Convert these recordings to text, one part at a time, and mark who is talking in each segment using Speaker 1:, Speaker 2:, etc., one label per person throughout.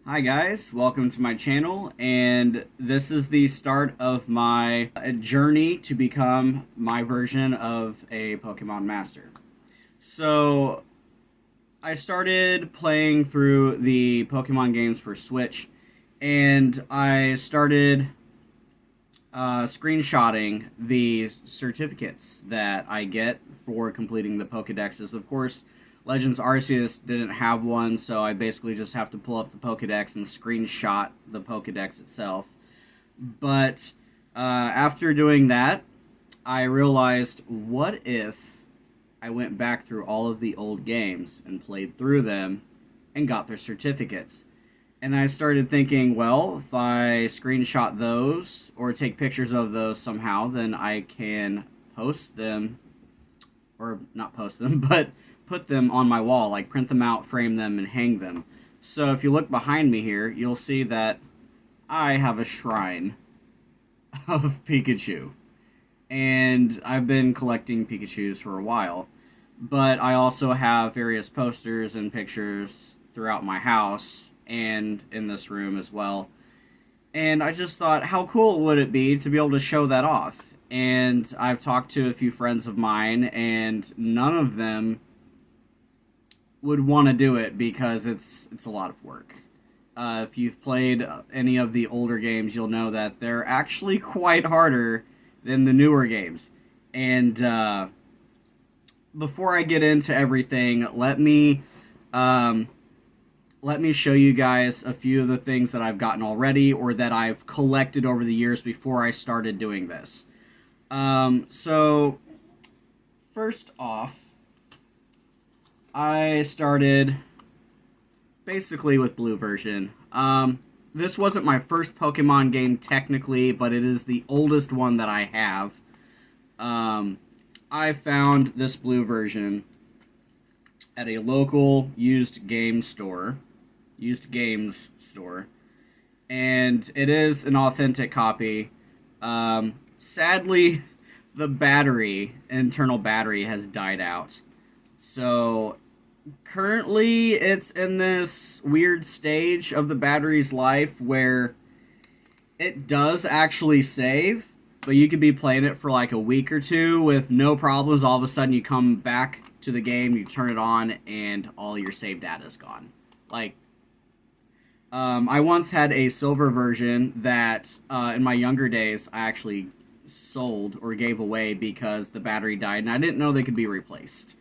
Speaker 1: Hi guys, welcome to my channel, and this is the start of my journey to become my version of a Pokemon Master. So, I started playing through the Pokemon games for Switch, and I started screenshotting the certificates that I get for completing the Pokedexes. Of course, Legends Arceus didn't have one, so I basically just have to pull up the Pokedex and screenshot the Pokedex itself. But after doing that, I realized, what if I went back through all of the old games and played through them and got their certificates? And I started thinking, well, if I screenshot those or take pictures of those somehow, then I can post them, or not post them, but put them on my wall, like print them out, frame them, and hang them. So if you look behind me here, you'll see that I have a shrine of Pikachu. And I've been collecting Pikachus for a while. But I also have various posters and pictures throughout my house and in this room as well. And I just thought, how cool would it be to be able to show that off? And I've talked to a few friends of mine, and none of them would want to do it because it's a lot of work. If you've played any of the older games, you'll know that they're actually quite harder than the newer games. And before I get into everything, let me show you guys a few of the things that I've gotten already, or that I've collected over the years before I started doing this. So first off, I started basically with Blue version. This wasn't my first Pokemon game technically, but it is the oldest one that I have. I found this Blue version at a local used games store, and it is an authentic copy. Sadly, the internal battery has died out. So currently it's in this weird stage of the battery's life where it does actually save, but you could be playing it for like a week or two with no problems. All of a sudden you come back to the game, you turn it on, and all your save data is gone. Like, I once had a silver version that in my younger days I actually sold or gave away because the battery died, and I didn't know they could be replaced.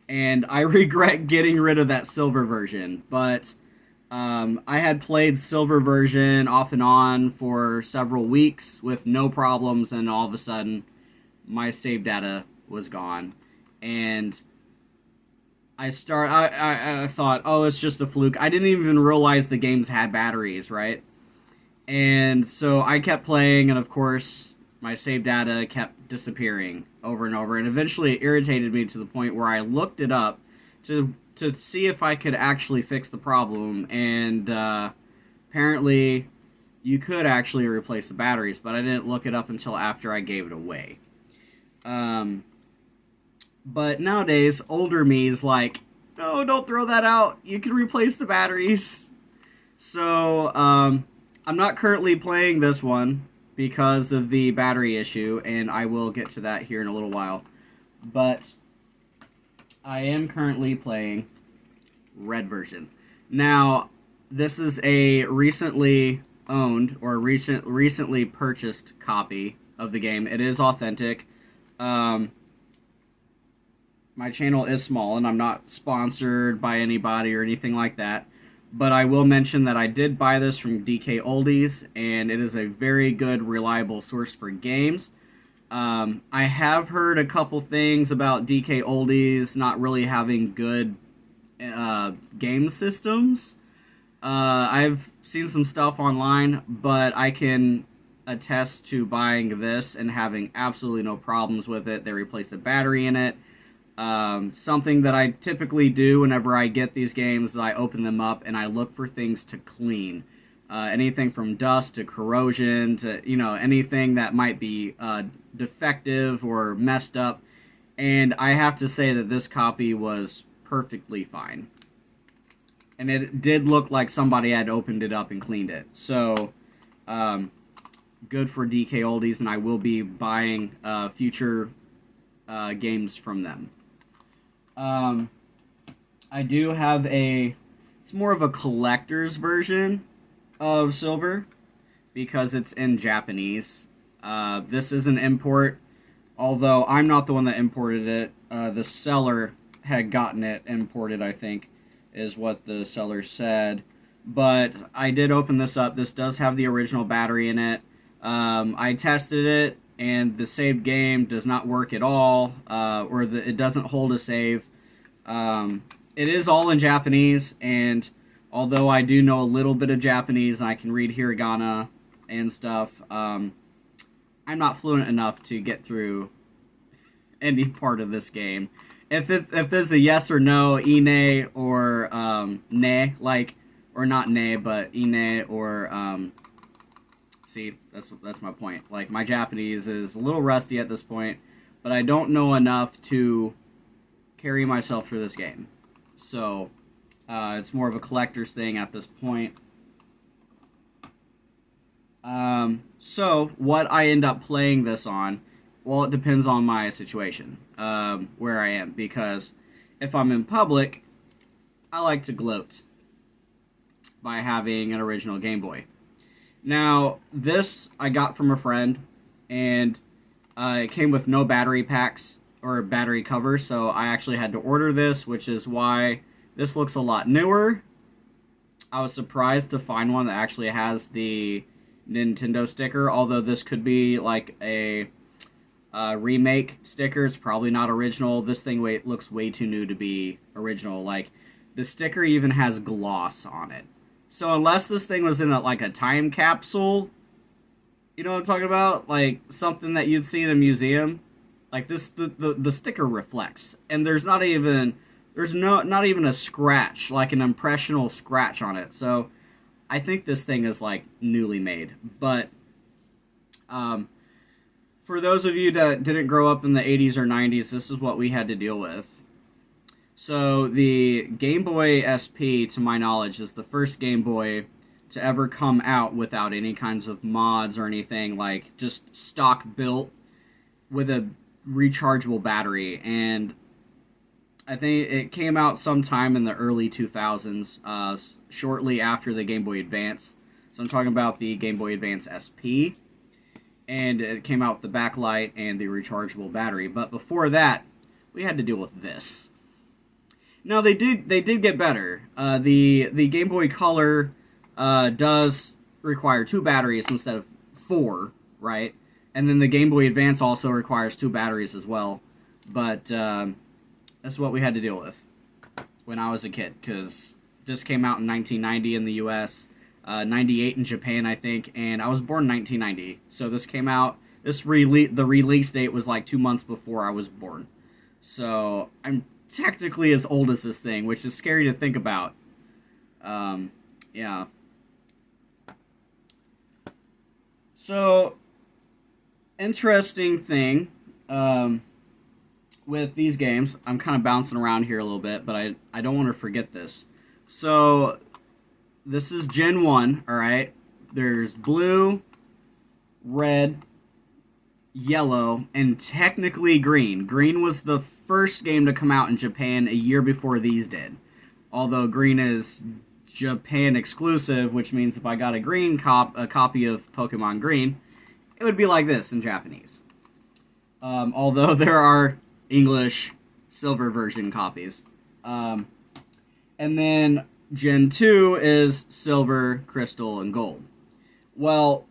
Speaker 1: And I regret getting rid of that silver version, but I had played silver version off and on for several weeks with no problems, and all of a sudden my save data was gone. And I thought, oh, it's just a fluke. I didn't even realize the games had batteries, right? And so I kept playing, and of course my save data kept disappearing over and over, and eventually it irritated me to the point where I looked it up to see if I could actually fix the problem, and apparently you could actually replace the batteries, but I didn't look it up until after I gave it away. But nowadays, older me is like, no, don't throw that out, you can replace the batteries. So, I'm not currently playing this one because of the battery issue, and I will get to that here in a little while. But I am currently playing Red version. Now, this is a recently owned or recently purchased copy of the game. It is authentic. My channel is small, and I'm not sponsored by anybody or anything like that. But I will mention that I did buy this from DK Oldies, and it is a very good, reliable source for games. I have heard a couple things about DK Oldies not really having good game systems. I've seen some stuff online, but I can attest to buying this and having absolutely no problems with it. They replaced the battery in it. Something that I typically do whenever I get these games is I open them up and I look for things to clean. Anything from dust to corrosion to, anything that might be defective or messed up. And I have to say that this copy was perfectly fine. And it did look like somebody had opened it up and cleaned it. So, good for DK Oldies, and I will be buying future games from them. I do have it's more of a collector's version of Silver because it's in Japanese. This is an import, although I'm not the one that imported it. The seller had gotten it imported, I think, is what the seller said. But I did open this up. This does have the original battery in it. I tested it, and the saved game does not work at all, it doesn't hold a save. It is all in Japanese, and although I do know a little bit of Japanese, and I can read hiragana and stuff, I'm not fluent enough to get through any part of this game. If there's a yes or no, ine or ne, or not ne, but ine or see, that's my point. Like, my Japanese is a little rusty at this point, but I don't know enough to carry myself through this game. So, it's more of a collector's thing at this point. So, what I end up playing this on, well, it depends on my situation, where I am, because if I'm in public, I like to gloat by having an original Game Boy. Now, this I got from a friend, and it came with no battery packs or battery covers, so I actually had to order this, which is why this looks a lot newer. I was surprised to find one that actually has the Nintendo sticker, although this could be like a remake sticker. It's probably not original. This thing looks way too new to be original. Like, the sticker even has gloss on it. So unless this thing was in a time capsule, you know what I'm talking about? Like, something that you'd see in a museum. Like, this, the sticker reflects. And there's not even a scratch, like an impressional scratch on it. So I think this thing is, newly made. But, for those of you that didn't grow up in the 80s or 90s, this is what we had to deal with. So, the Game Boy SP, to my knowledge, is the first Game Boy to ever come out without any kinds of mods or anything, just stock built with a rechargeable battery. And I think it came out sometime in the early 2000s, shortly after the Game Boy Advance. So I'm talking about the Game Boy Advance SP. And it came out with the backlight and the rechargeable battery. But before that, we had to deal with this. No, they did get better. The Game Boy Color does require 2 batteries instead of 4, right? And then the Game Boy Advance also requires 2 batteries as well. But that's what we had to deal with when I was a kid, because this came out in 1990 in the U.S., 98 in Japan, I think, and I was born in 1990. So this came out, the release date was 2 months before I was born. So I'm technically as old as this thing, which is scary to think about. Yeah. So, interesting thing with these games, I'm kind of bouncing around here a little bit, but I don't want to forget this. So, this is Gen 1, alright? There's blue, red, yellow, and technically green. Green was the first game to come out in Japan a year before these did. Although green is Japan exclusive, which means if I got a copy of Pokemon Green, it would be like this in Japanese. Although there are English Silver version copies. And then Gen 2 is Silver, Crystal, and Gold. Well,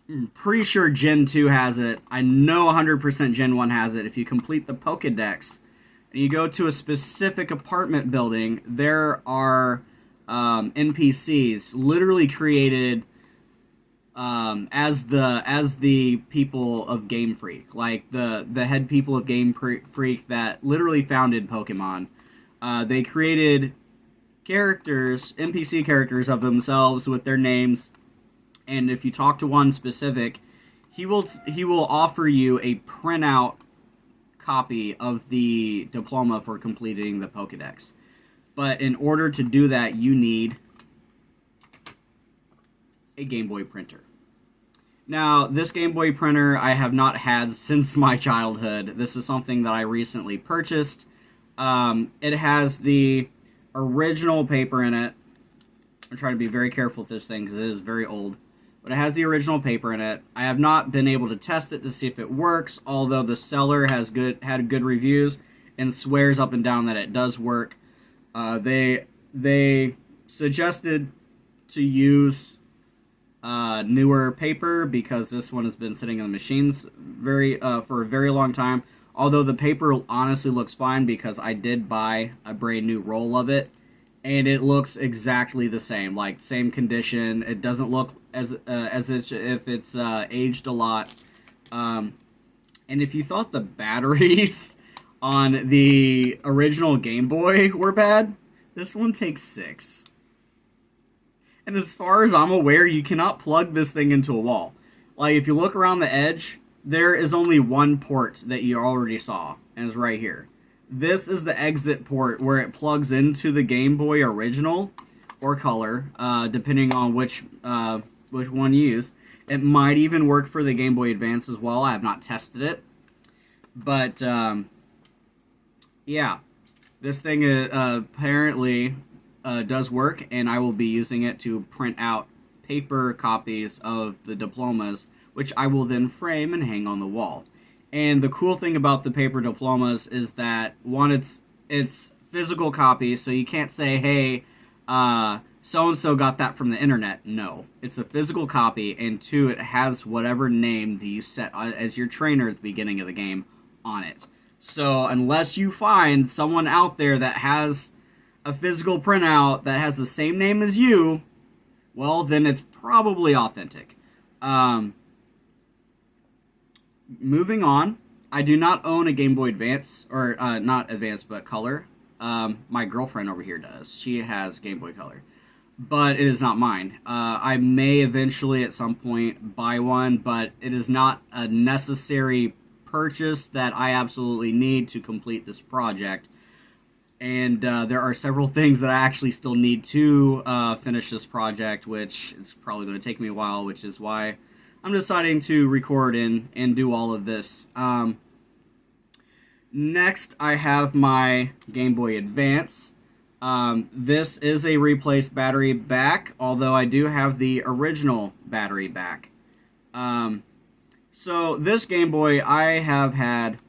Speaker 1: I'm pretty sure Gen 2 has it. I know 100% Gen 1 has it. If you complete the Pokédex and you go to a specific apartment building, there are NPCs literally created as the people of Game Freak, like the head people of Game Freak that literally founded Pokemon. They created characters, NPC characters of themselves with their names, and if you talk to one specific, he will offer you a printout copy of the diploma for completing the Pokedex. But in order to do that, you need a Game Boy printer. Now, this Game Boy printer I have not had since my childhood. This is something that I recently purchased. It has the original paper in it. I'm trying to be very careful with this thing because it is very old. But it has the original paper in it. I have not been able to test it to see if it works, although the seller has had good reviews and swears up and down that it does work. They suggested to use newer paper because this one has been sitting in the machines for a very long time. Although the paper honestly looks fine because I did buy a brand new roll of it, and it looks exactly the same, like same condition. It doesn't look as if it's aged a lot. And if you thought the batteries on the original Game Boy were bad, this one takes 6. And as far as I'm aware, you cannot plug this thing into a wall. Like, if you look around the edge, there is only one port that you already saw, and it's right here. This is the exit port where it plugs into the Game Boy original or color, depending on which one you use. It might even work for the Game Boy Advance as well. I have not tested it. But, yeah. This thing apparently does work, and I will be using it to print out paper copies of the diplomas, which I will then frame and hang on the wall. And the cool thing about the paper diplomas is that, one, it's physical copies, so you can't say, hey, so-and-so got that from the internet. No. It's a physical copy, and 2, it has whatever name that you set as your trainer at the beginning of the game on it. So unless you find someone out there that has a physical printout that has the same name as you, well, then it's probably authentic. Moving on, I do not own a Game Boy Advance, or not Advance, but Color. My girlfriend over here does. She has Game Boy Color, but it is not mine. I may eventually at some point buy one, but it is not a necessary purchase that I absolutely need to complete this project. And there are several things that I actually still need to finish this project, which is probably going to take me a while, which is why I'm deciding to record and do all of this. Next, I have my Game Boy Advance. This is a replaced battery back, although I do have the original battery back. So this Game Boy I have had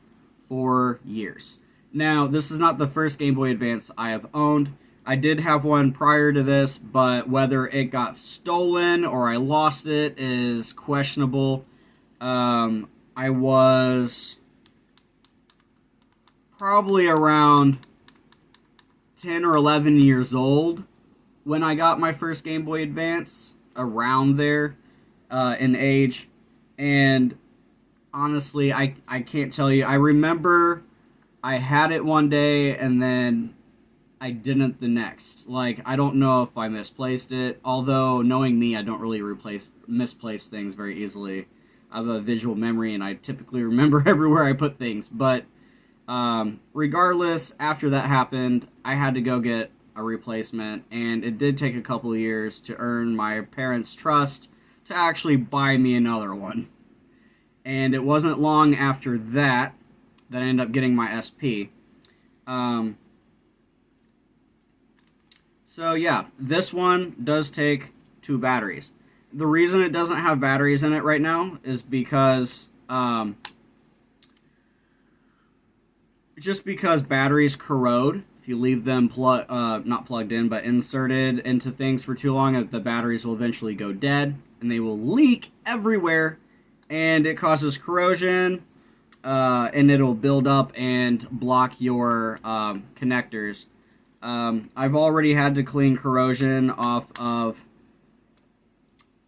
Speaker 1: for years. Now, this is not the first Game Boy Advance I have owned. I did have one prior to this, but whether it got stolen or I lost it is questionable. I was probably around 10 or 11 years old when I got my first Game Boy Advance, around there in age. And honestly, I can't tell you. I remember I had it one day and then I didn't the next. Like, I don't know if I misplaced it, although knowing me, I don't really misplace things very easily. I have a visual memory and I typically remember everywhere I put things, but regardless, after that happened, I had to go get a replacement, and it did take a couple of years to earn my parents' trust to actually buy me another one. And it wasn't long after that I ended up getting my SP. So yeah, this one does take 2 batteries. The reason it doesn't have batteries in it right now is because just because batteries corrode if you leave them not plugged in, but inserted into things for too long. The batteries will eventually go dead and they will leak everywhere, and it causes corrosion, and it'll build up and block your connectors. I've already had to clean corrosion off of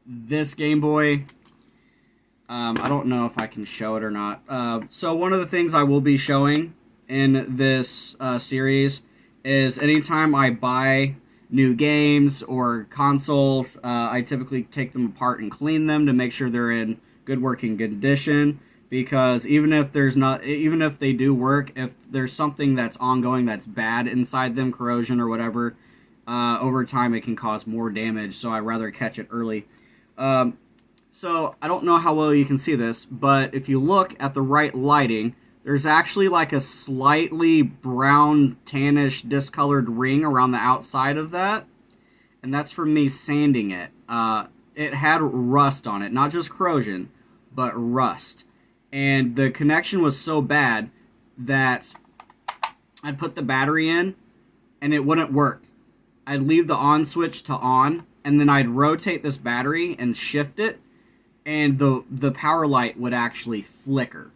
Speaker 1: this Game Boy, I don't know if I can show it or not. So one of the things I will be showing in this series is anytime I buy new games or consoles, I typically take them apart and clean them to make sure they're in good working condition. Because even if they do work, if there's something that's ongoing that's bad inside them, corrosion or whatever, over time it can cause more damage. So I'd rather catch it early. So I don't know how well you can see this, but if you look at the right lighting, there's actually like a slightly brown, tannish, discolored ring around the outside of that. And that's from me sanding it. It had rust on it, not just corrosion, but rust. And the connection was so bad that I'd put the battery in and it wouldn't work. I'd leave the on switch to on, and then I'd rotate this battery and shift it, and the power light would actually flicker,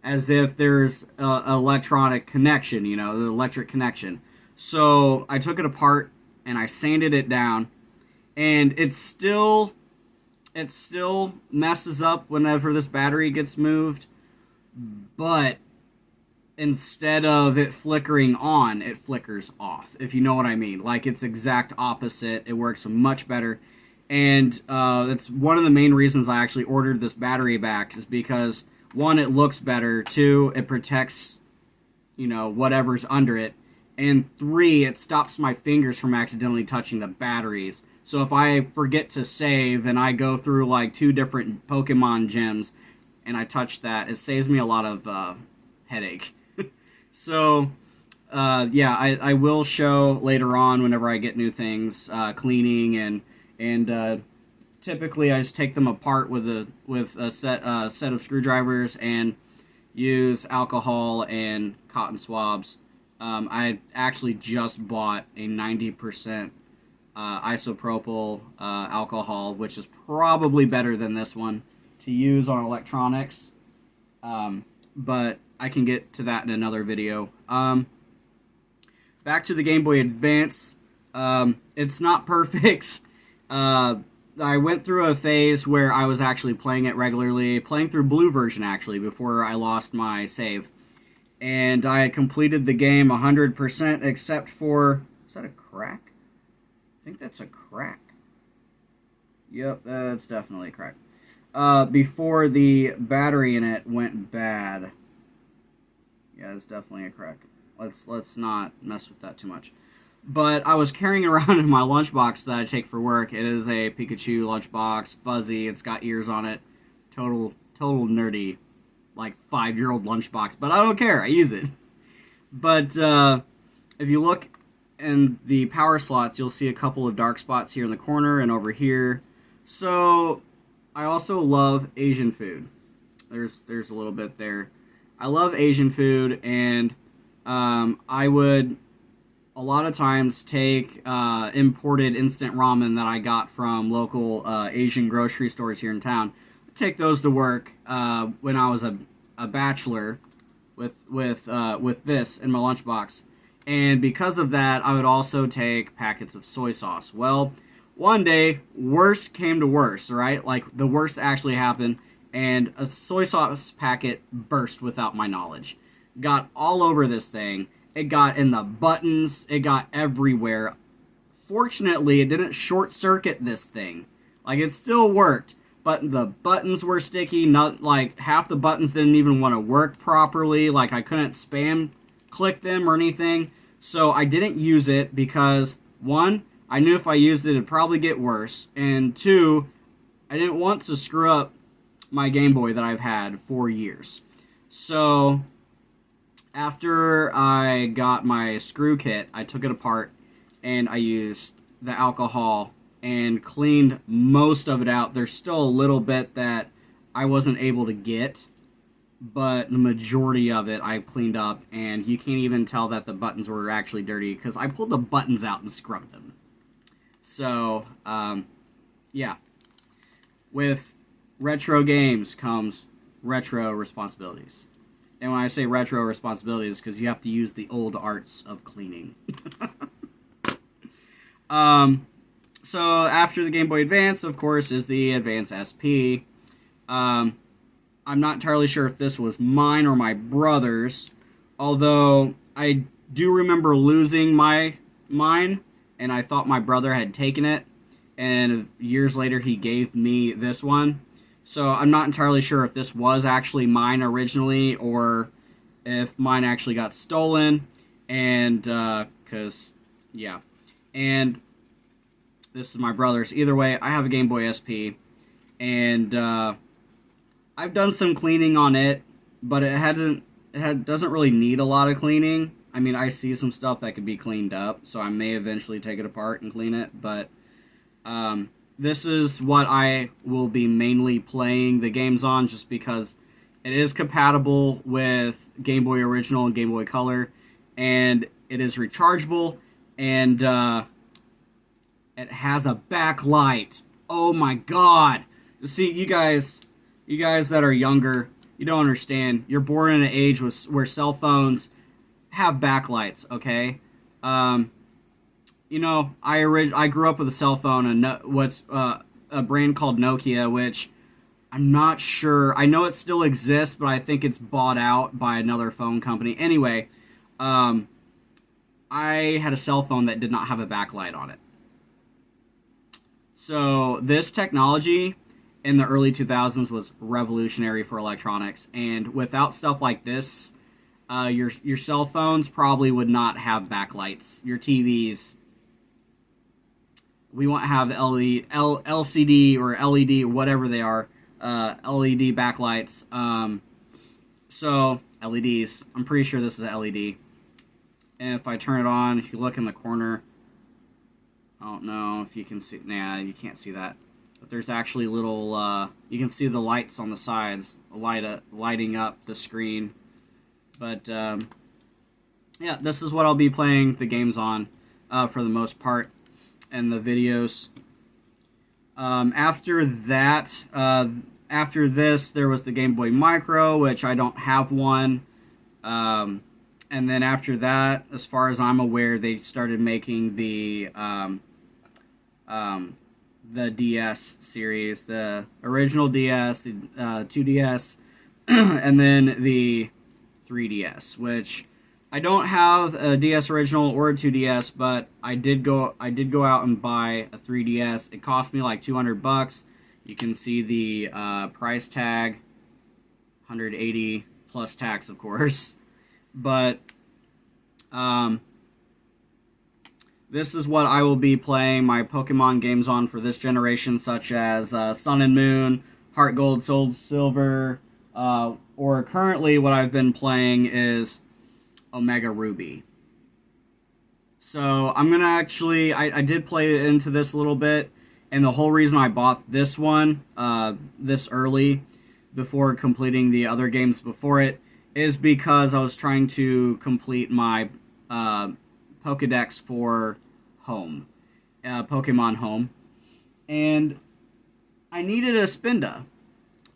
Speaker 1: as if there's an electronic connection, the electric connection. So I took it apart and I sanded it down, and it still messes up whenever this battery gets moved, but instead of it flickering on, it flickers off, if you know what I mean. Like, it's exact opposite. It works much better. And that's one of the main reasons I actually ordered this battery back, is because, one, it looks better, two, it protects, whatever's under it, and three, it stops my fingers from accidentally touching the batteries. So if I forget to save and I go through like 2 different Pokemon gyms and I touch that, it saves me a lot of headache. So, yeah, I will show later on whenever I get new things, cleaning, and typically I just take them apart with a set of screwdrivers and use alcohol and cotton swabs. I actually just bought a 90% isopropyl alcohol, which is probably better than this one to use on electronics. But I can get to that in another video. Back to the Game Boy Advance. It's not perfect. I went through a phase where I was actually playing it regularly, playing through Blue version actually, before I lost my save. And I had completed the game 100% except for... Is that a crack? I think that's a crack. Yep, that's definitely a crack. Before the battery in it went bad. Yeah, it's definitely a crack. Let's not mess with that too much. But I was carrying around in my lunchbox that I take for work. It is a Pikachu lunchbox, fuzzy. It's got ears on it. Total nerdy, like 5-year-old lunchbox. But I don't care. I use it. But if you look in the power slots, you'll see a couple of dark spots here in the corner and over here. So I also love Asian food. There's a little bit there. I love Asian food, and I would a lot of times take imported instant ramen that I got from local Asian grocery stores here in town. I'd take those to work when I was a bachelor with this in my lunchbox. And because of that, I would also take packets of soy sauce. Well, one day, worse came to worse, right? Like, the worst actually happened, and a soy sauce packet burst without my knowledge. Got all over this thing. It got in the buttons. It got everywhere. Fortunately, it didn't short circuit this thing. Like, it still worked, but the buttons were sticky. Not like half the buttons didn't even want to work properly. Like, I couldn't spam click them or anything. So I didn't use it because, one, I knew if I used it, it'd probably get worse. And two, I didn't want to screw up my Game Boy that I've had for years. So after I got my screw kit, I took it apart and I used the alcohol and cleaned most of it out. There's still a little bit that I wasn't able to get, but the majority of it I cleaned up, and you can't even tell that the buttons were actually dirty because I pulled the buttons out and scrubbed them. So, yeah. With retro games comes retro responsibilities. And when I say retro responsibilities, because you have to use the old arts of cleaning. So after the Game Boy Advance, of course, is the Advance SP. Um, I'm not entirely sure if this was mine or my brother's, although I do remember losing mine, and I thought my brother had taken it, and years later he gave me this one. So I'm not entirely sure if this was actually mine originally or if mine actually got stolen, and because yeah, and this is my brother's. Either way, I have a Game Boy SP, and I've done some cleaning on it, but doesn't really need a lot of cleaning. I mean, I see some stuff that could be cleaned up, so I may eventually take it apart and clean it. But this is what I will be mainly playing the games on, just because it is compatible with Game Boy Original and Game Boy Color, and it is rechargeable, and it has a backlight. Oh my god! See, you guys that are younger, you don't understand. You're born in an age where cell phones have backlights. Okay, you know, I grew up with a cell phone and what's a brand called Nokia, which I'm not sure. I know it still exists, but I think it's bought out by another phone company. Anyway, I had a cell phone that did not have a backlight on it. So this technology in the early 2000s was revolutionary for electronics, and without stuff like this, your cell phones probably would not have backlights. Your TVs, we won't have LCD or LED or whatever they are, LED backlights. So LEDs. I'm pretty sure this is a LED. And if I turn it on, if you look in the corner, I don't know if you can see. Nah, you can't see that. But there's actually little. You can see the lights on the sides, lighting up the screen. But yeah, this is what I'll be playing the games on for the most part, and the videos. After that, after this, there was the Game Boy Micro, which I don't have one. And then after that, as far as I'm aware, they started making the DS series, the original DS, the 2DS, and then the 3DS, which I don't have a DS original or a 2DS, but I did go out and buy a 3DS. It cost me like $200. You can see the price tag, 180 plus tax, of course. But this is what I will be playing my Pokemon games on for this generation, such as Sun and Moon, Heart Gold, Soul Silver, or currently what I've been playing is Omega Ruby. So I'm going to actually, I did play into this a little bit, and the whole reason I bought this one this early, before completing the other games before it, is because I was trying to complete my Pokedex for Home, Pokemon Home, and I needed a Spinda.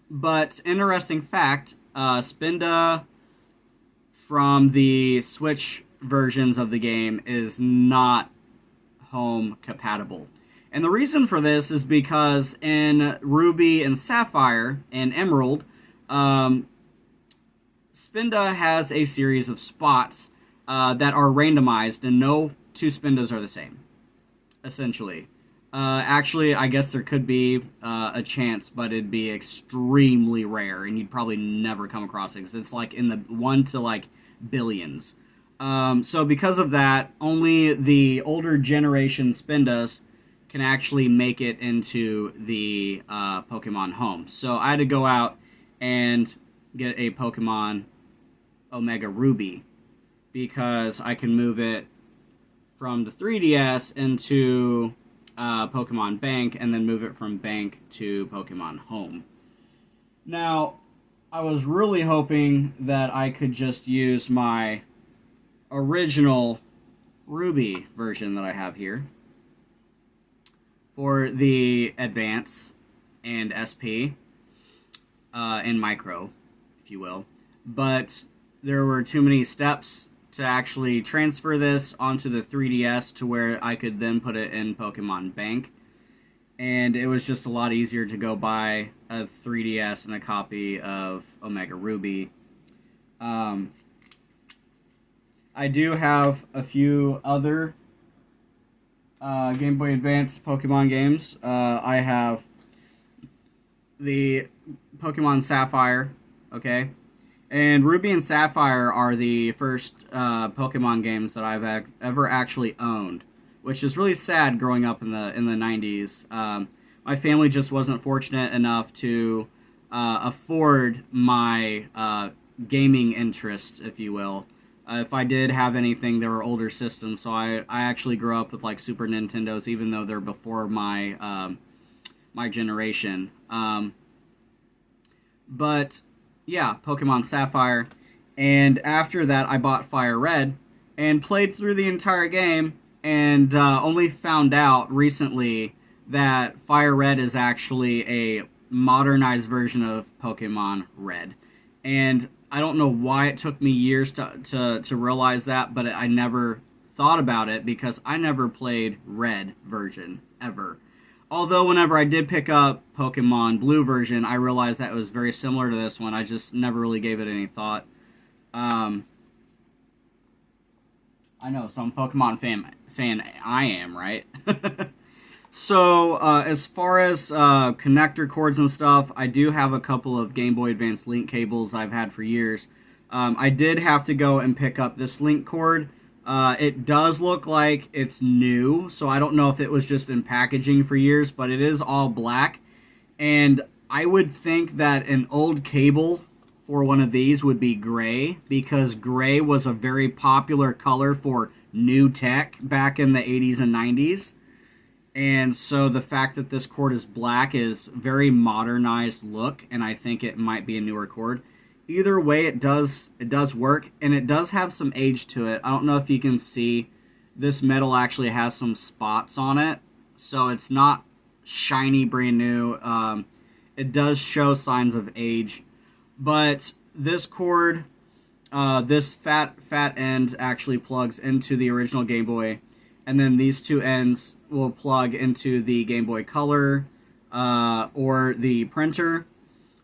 Speaker 1: But interesting fact, Spinda from the Switch versions of the game is not Home compatible. And the reason for this is because in Ruby and Sapphire and Emerald, Spinda has a series of spots that are randomized, and no two Spindas are the same, essentially. Actually, I guess there could be a chance, but it'd be extremely rare, and you'd probably never come across it, because it's like in the 1 to like billions. So because of that, only the older generation Spindas can actually make it into the Pokemon Home. So I had to go out and get a Pokemon Omega Ruby, because I can move it from the 3DS into Pokemon Bank, and then move it from Bank to Pokemon Home. Now, I was really hoping that I could just use my original Ruby version that I have here for the Advance and SP and Micro, if you will. But there were too many steps to actually transfer this onto the 3DS to where I could then put it in Pokemon Bank. And it was just a lot easier to go buy a 3DS and a copy of Omega Ruby. I do have a few other Game Boy Advance Pokemon games. I have the Pokemon Sapphire, okay? And Ruby and Sapphire are the first Pokemon games that I've ever actually owned, which is really sad growing up in the 90s. My family just wasn't fortunate enough to afford my gaming interest, if you will. If I did have anything, they were older systems, so I actually grew up with like Super Nintendos, even though they're before my my generation. But yeah, Pokemon Sapphire, and after that I bought Fire Red and played through the entire game, and only found out recently that Fire Red is actually a modernized version of Pokemon Red. And I don't know why it took me years to realize that, but I never thought about it because I never played Red version, ever. Although whenever I did pick up Pokemon Blue version, I realized that it was very similar to this one. I just never really gave it any thought. I know, some Pokemon fan I am, right? So, as far as connector cords and stuff, I do have a couple of Game Boy Advance link cables I've had for years. I did have to go and pick up this link cord. It does look like it's new, so I don't know if it was just in packaging for years, but it is all black. And I would think that an old cable for one of these would be gray, because gray was a very popular color for new tech back in the 80s and 90s. And so the fact that this cord is black is very modernized look, and I think it might be a newer cord. Either way, it does work, and it does have some age to it. I don't know if you can see, this metal actually has some spots on it, so it's not shiny brand new. It does show signs of age, but this cord, this fat end actually plugs into the original Game Boy, and then these two ends will plug into the Game Boy Color or the printer.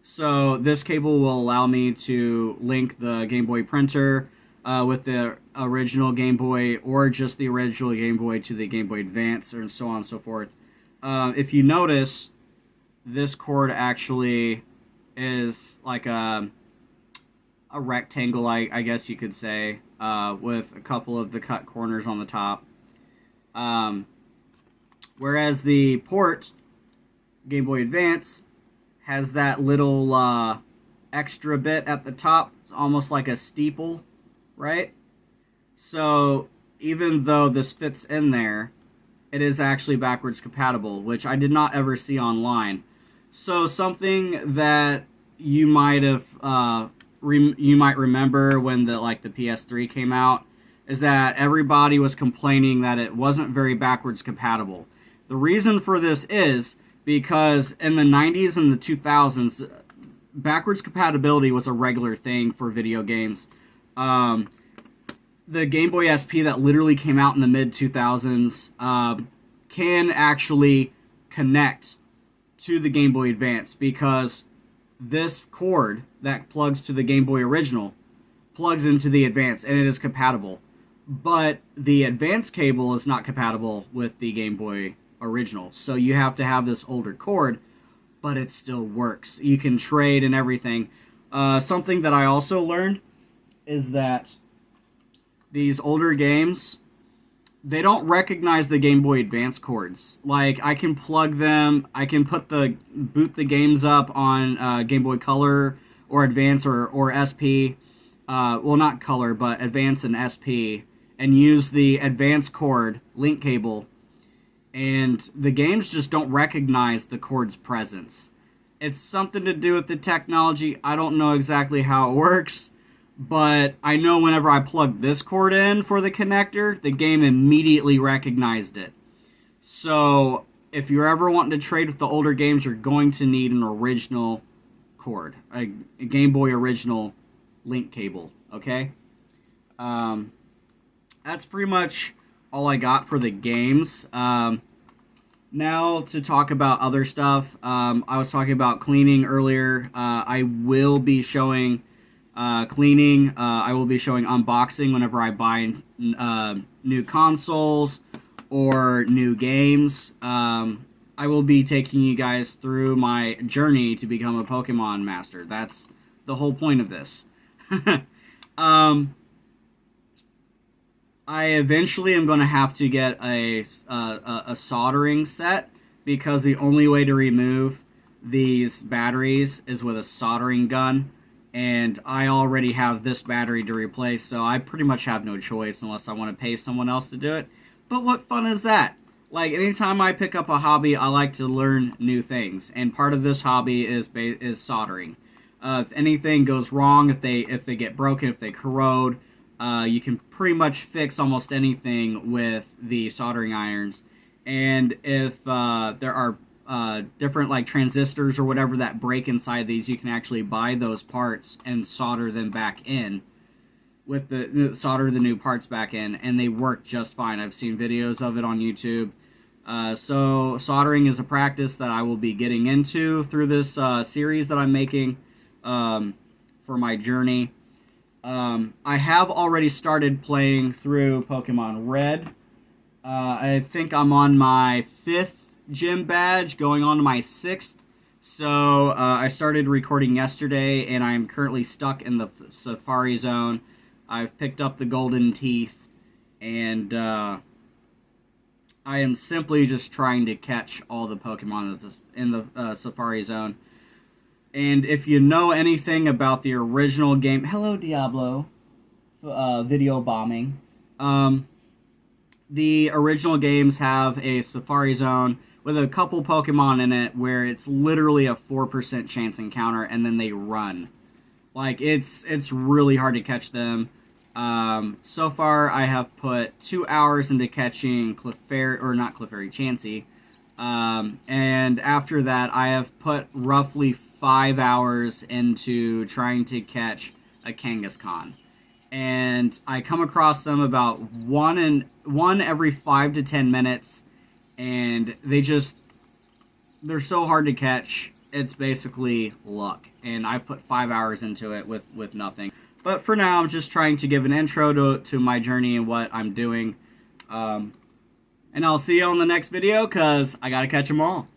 Speaker 1: So this cable will allow me to link the Game Boy printer with the original Game Boy, or just the original Game Boy to the Game Boy Advance, and so on and so forth. If you notice, this cord actually is like a rectangle, I guess you could say, with a couple of the cut corners on the top. Whereas the port, Game Boy Advance, has that little extra bit at the top. It's almost like a steeple, right? So even though this fits in there, it is actually backwards compatible, which I did not ever see online. So something that you might have you might remember when the PS3 came out is that everybody was complaining that it wasn't very backwards compatible. The reason for this is because in the 90s and the 2000s, backwards compatibility was a regular thing for video games. The Game Boy SP that literally came out in the mid-2000s can actually connect to the Game Boy Advance, because this cord that plugs to the Game Boy original plugs into the Advance, and it is compatible. But the Advance cable is not compatible with the Game Boy original, so you have to have this older cord, but it still works. You can trade and everything. Something that I also learned is that these older games, they don't recognize the Game Boy Advance cords. Like, I can plug them, I can boot the games up on Game Boy Color or Advance or SP, well, not Color, but Advance and SP, and use the Advance cord link cable, and the games just don't recognize the cord's presence. It's something to do with the technology. I don't know exactly how it works, but I know whenever I plugged this cord in for the connector, the game immediately recognized it. So if you're ever wanting to trade with the older games, you're going to need an original cord, a Game Boy original link cable, okay? that's pretty much all I got for the games. Now to talk about other stuff. I was talking about cleaning earlier. I will be showing cleaning. I will be showing unboxing whenever I buy new consoles or new games. I will be taking you guys through my journey to become a Pokemon master. That's the whole point of this. I eventually am going to have to get a soldering set, because the only way to remove these batteries is with a soldering gun, and I already have this battery to replace, so I pretty much have no choice unless I want to pay someone else to do it. But what fun is that? Like, anytime I pick up a hobby, I like to learn new things, and part of this hobby is soldering. If anything goes wrong, if they get broken, if they corrode, you can pretty much fix almost anything with the soldering irons. And if there are different like transistors or whatever that break inside these, you can actually buy those parts and solder them back in with solder the new parts back in, and they work just fine. I've seen videos of it on YouTube. So soldering is a practice that I will be getting into through this series that I'm making for my journey. I have already started playing through Pokemon Red. I think I'm on my 5th gym badge, going on to my 6th. So I started recording yesterday, and I'm currently stuck in the Safari Zone. I've picked up the Golden Teeth, and I am simply just trying to catch all the Pokemon in the Safari Zone. And if you know anything about the original game... Hello, Diablo. Video bombing. The original games have a Safari Zone with a couple Pokemon in it where it's literally a 4% chance encounter, and then they run. Like, it's really hard to catch them. So far, I have put 2 hours into catching Chansey. And after that, I have put roughly 5 hours into trying to catch a Kangaskhan. And I come across them about one every 5 to 10 minutes, and they're so hard to catch. It's basically luck. And I put 5 hours into it with nothing. But for now, I'm just trying to give an intro to my journey and what I'm doing. And I'll see you on the next video, because I gotta catch them all.